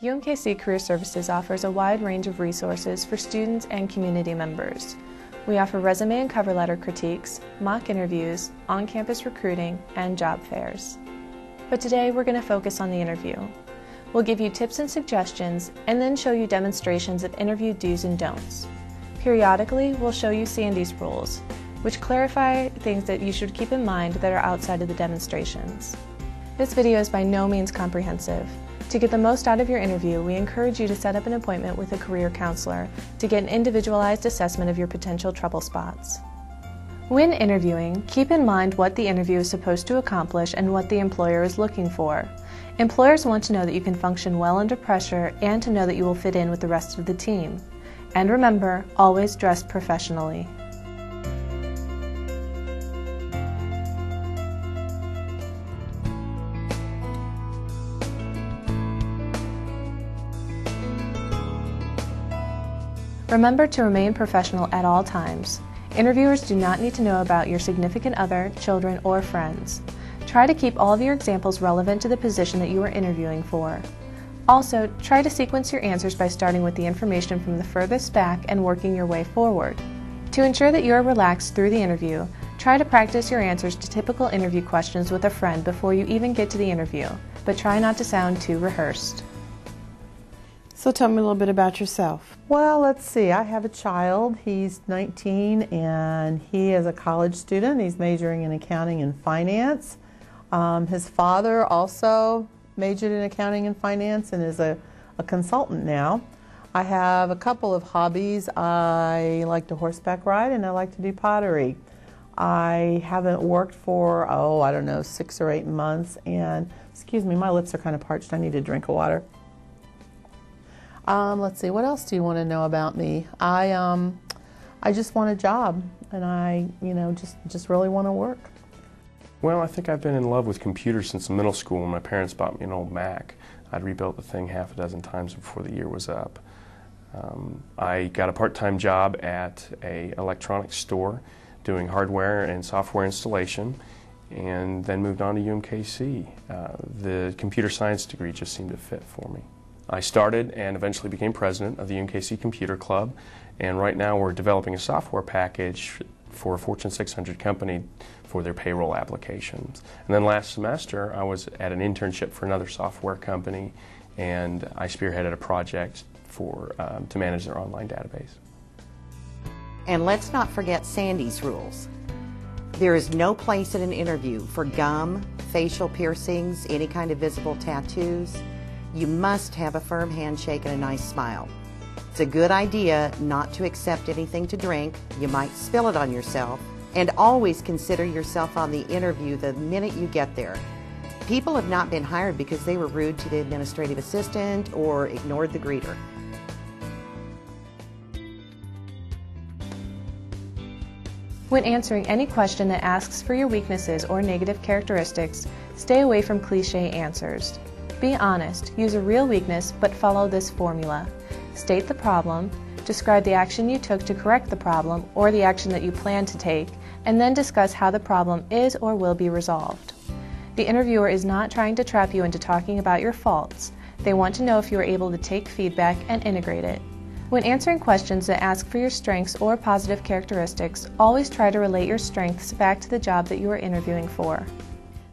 UMKC Career Services offers a wide range of resources for students and community members. We offer resume and cover letter critiques, mock interviews, on-campus recruiting, and job fairs. But today we're going to focus on the interview. We'll give you tips and suggestions, and then show you demonstrations of interview do's and don'ts. Periodically, we'll show you Sandy's rules, which clarify things that you should keep in mind that are outside of the demonstrations. This video is by no means comprehensive. To get the most out of your interview, we encourage you to set up an appointment with a career counselor to get an individualized assessment of your potential trouble spots. When interviewing, keep in mind what the interview is supposed to accomplish and what the employer is looking for. Employers want to know that you can function well under pressure and to know that you will fit in with the rest of the team. And remember, always dress professionally. Remember to remain professional at all times. Interviewers do not need to know about your significant other, children, or friends. Try to keep all of your examples relevant to the position that you are interviewing for. Also, try to sequence your answers by starting with the information from the furthest back and working your way forward. To ensure that you are relaxed through the interview, try to practice your answers to typical interview questions with a friend before you even get to the interview, but try not to sound too rehearsed. So tell me a little bit about yourself. Well, let's see. I have a child. He's 19 and he is a college student. He's majoring in accounting and finance. His father also majored in accounting and finance and is a consultant now. I have a couple of hobbies. I like to horseback ride and I like to do pottery. I haven't worked for, I don't know, 6 or 8 months, and excuse me, my lips are kind of parched. I need a drink of water. Let's see, what else do you want to know about me? I just want a job, and I, just really want to work. Well, I think I've been in love with computers since middle school when my parents bought me an old Mac. I'd rebuilt the thing half a dozen times before the year was up. I got a part-time job at an electronics store doing hardware and software installation, and then moved on to UMKC. The computer science degree just seemed to fit for me. I started and eventually became president of the UMKC Computer Club, and right now we're developing a software package for a Fortune 600 company for their payroll applications. And then last semester I was at an internship for another software company, and I spearheaded a project to manage their online database. And let's not forget Sandy's rules. There is no place at an interview for gum, facial piercings, any kind of visible tattoos. You must have a firm handshake and a nice smile. It's a good idea not to accept anything to drink. You might spill it on yourself. And always consider yourself on the interview the minute you get there. People have not been hired because they were rude to the administrative assistant or ignored the greeter. When answering any question that asks for your weaknesses or negative characteristics, stay away from cliché answers. Be honest, use a real weakness, but follow this formula. State the problem, describe the action you took to correct the problem or the action that you plan to take, and then discuss how the problem is or will be resolved. The interviewer is not trying to trap you into talking about your faults. They want to know if you are able to take feedback and integrate it. When answering questions that ask for your strengths or positive characteristics, always try to relate your strengths back to the job that you are interviewing for.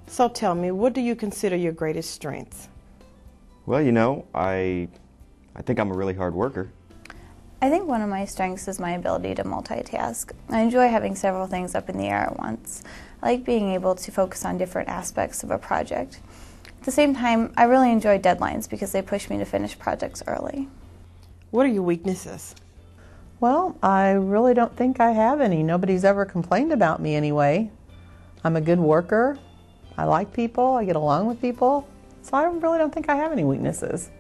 So tell me, what do you consider your greatest strengths? Well, I think I'm a really hard worker. I think one of my strengths is my ability to multitask. I enjoy having several things up in the air at once. I like being able to focus on different aspects of a project. At the same time, I really enjoy deadlines because they push me to finish projects early. What are your weaknesses? Well, I really don't think I have any. Nobody's ever complained about me anyway. I'm a good worker. I like people. I get along with people. So I really don't think I have any weaknesses.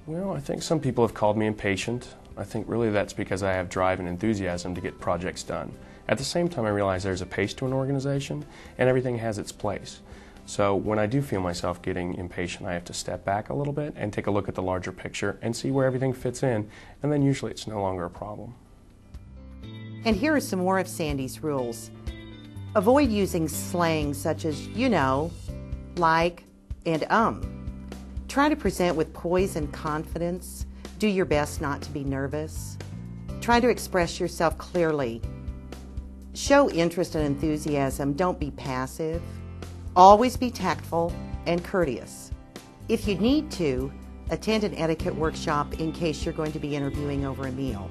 Well, I think some people have called me impatient. I think really that's because I have drive and enthusiasm to get projects done. At the same time, I realize there's a pace to an organization and everything has its place. So when I do feel myself getting impatient, I have to step back a little bit and take a look at the larger picture and see where everything fits in, and then usually it's no longer a problem. And here are some more of Sandy's rules. Avoid using slang such as, like, and Try to present with poise and confidence. Do your best not to be nervous. Try to express yourself clearly. Show interest and enthusiasm. Don't be passive. Always be tactful and courteous. If you need to, attend an etiquette workshop in case you're going to be interviewing over a meal.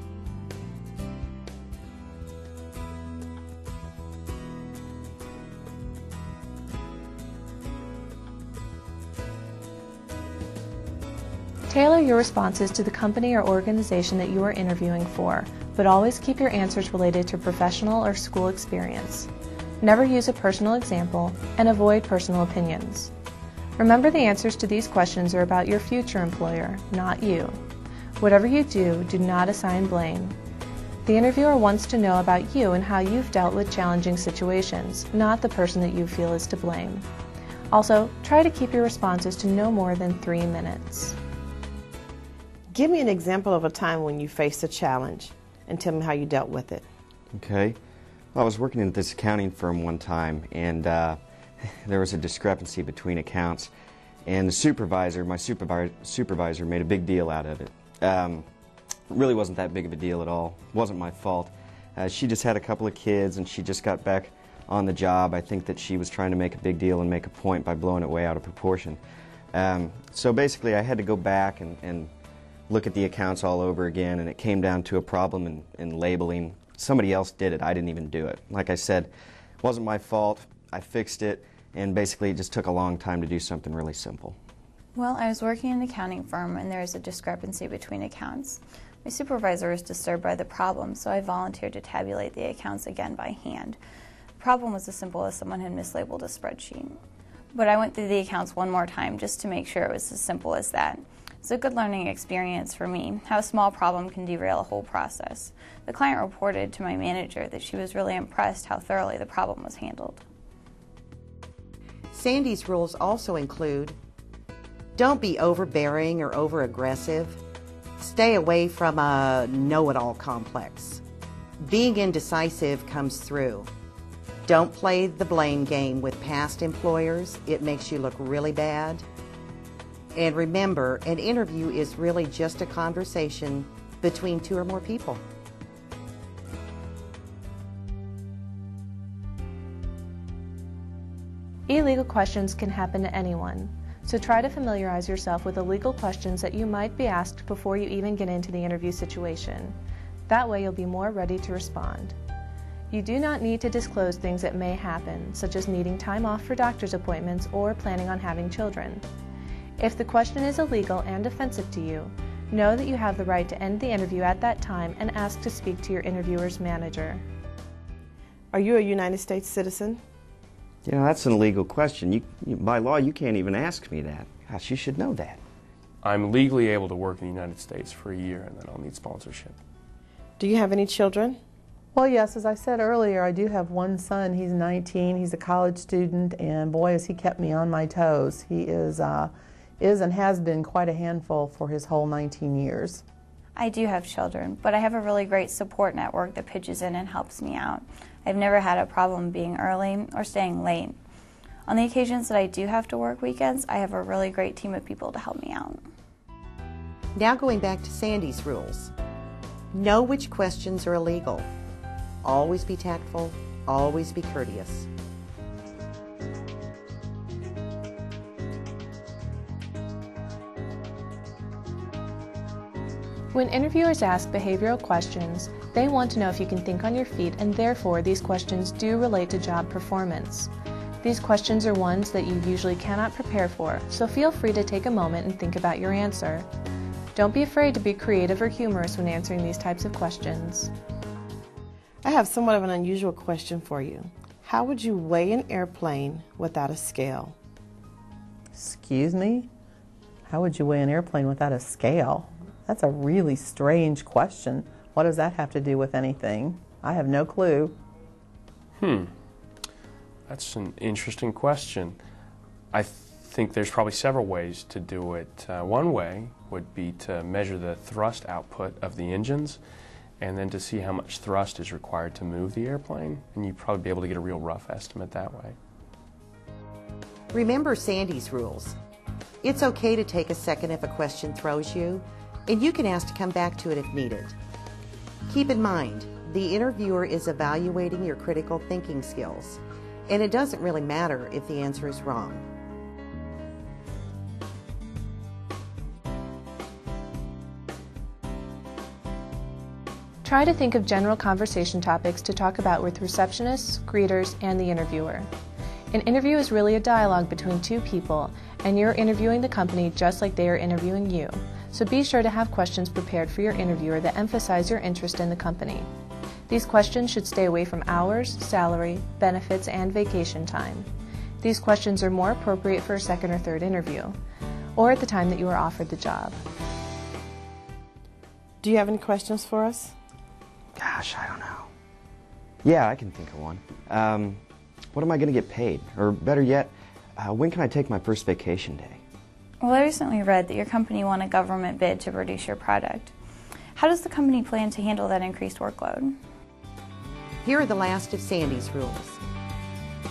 Tailor your responses to the company or organization that you are interviewing for, but always keep your answers related to professional or school experience. Never use a personal example, and avoid personal opinions. Remember, the answers to these questions are about your future employer, not you. Whatever you do, do not assign blame. The interviewer wants to know about you and how you've dealt with challenging situations, not the person that you feel is to blame. Also, try to keep your responses to no more than 3 minutes. Give me an example of a time when you faced a challenge and tell me how you dealt with it. Okay. Well, I was working at this accounting firm one time, and there was a discrepancy between accounts, and the supervisor, my supervisor, made a big deal out of it. It really wasn't that big of a deal at all. It wasn't my fault. She just had a couple of kids, and she just got back on the job. I think that she was trying to make a big deal and make a point by blowing it way out of proportion. So basically, I had to go back and look at the accounts all over again, and it came down to a problem in labeling. Somebody else did it. I didn't even do it. Like I said, it wasn't my fault. I fixed it, and basically it just took a long time to do something really simple. Well, I was working in an accounting firm, and there was a discrepancy between accounts. My supervisor was disturbed by the problem, so I volunteered to tabulate the accounts again by hand. The problem was as simple as someone had mislabeled a spreadsheet. But I went through the accounts one more time just to make sure it was as simple as that. It's a good learning experience for me, how a small problem can derail a whole process. The client reported to my manager that she was really impressed how thoroughly the problem was handled. Sandy's rules also include: don't be overbearing or over-aggressive. Stay away from a know-it-all complex. Being indecisive comes through. Don't play the blame game with past employers. It makes you look really bad. And remember, an interview is really just a conversation between 2 or more people. Illegal questions can happen to anyone, so try to familiarize yourself with the legal questions that you might be asked before you even get into the interview situation. That way you'll be more ready to respond. You do not need to disclose things that may happen, such as needing time off for doctor's appointments or planning on having children. If the question is illegal and offensive to you, know that you have the right to end the interview at that time and ask to speak to your interviewer's manager. Are you a United States citizen? You know, that's an illegal question. By law, you can't even ask me that. Gosh, you should know that. I'm legally able to work in the United States for a year, and then I'll need sponsorship. Do you have any children? Well, yes, as I said earlier, I do have one son. He's 19. He's a college student, and boy, has he kept me on my toes. He is and has been quite a handful for his whole 19 years. I do have children, but I have a really great support network that pitches in and helps me out. I've never had a problem being early or staying late. On the occasions that I do have to work weekends, I have a really great team of people to help me out. Now going back to Sandy's rules. Know which questions are illegal. Always be tactful, always be courteous. When interviewers ask behavioral questions, they want to know if you can think on your feet, and therefore these questions do relate to job performance. These questions are ones that you usually cannot prepare for, so feel free to take a moment and think about your answer. Don't be afraid to be creative or humorous when answering these types of questions. I have somewhat of an unusual question for you. How would you weigh an airplane without a scale? Excuse me? How would you weigh an airplane without a scale? That's a really strange question. What does that have to do with anything? I have no clue. That's an interesting question. I think there's probably several ways to do it. One way would be to measure the thrust output of the engines and then to see how much thrust is required to move the airplane, and you'd probably be able to get a real rough estimate that way. Remember Sandy's rules. It's okay to take a second if a question throws you, and you can ask to come back to it if needed. Keep in mind, the interviewer is evaluating your critical thinking skills, and it doesn't really matter if the answer is wrong. Try to think of general conversation topics to talk about with receptionists, greeters, and the interviewer. An interview is really a dialogue between two people, and you're interviewing the company just like they are interviewing you. So be sure to have questions prepared for your interviewer that emphasize your interest in the company. These questions should stay away from hours, salary, benefits, and vacation time. These questions are more appropriate for a second or third interview, or at the time that you are offered the job. Do you have any questions for us? Gosh, I don't know. Yeah, I can think of one. What am I going to get paid? Or better yet, when can I take my first vacation day? Well, I recently read that your company won a government bid to produce your product. How does the company plan to handle that increased workload? Here are the last of Sandy's rules.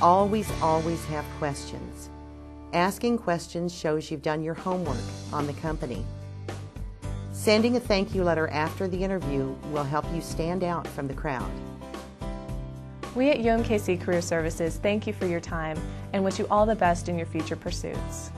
Always, always have questions. Asking questions shows you've done your homework on the company. Sending a thank you letter after the interview will help you stand out from the crowd. We at UMKC Career Services thank you for your time and wish you all the best in your future pursuits.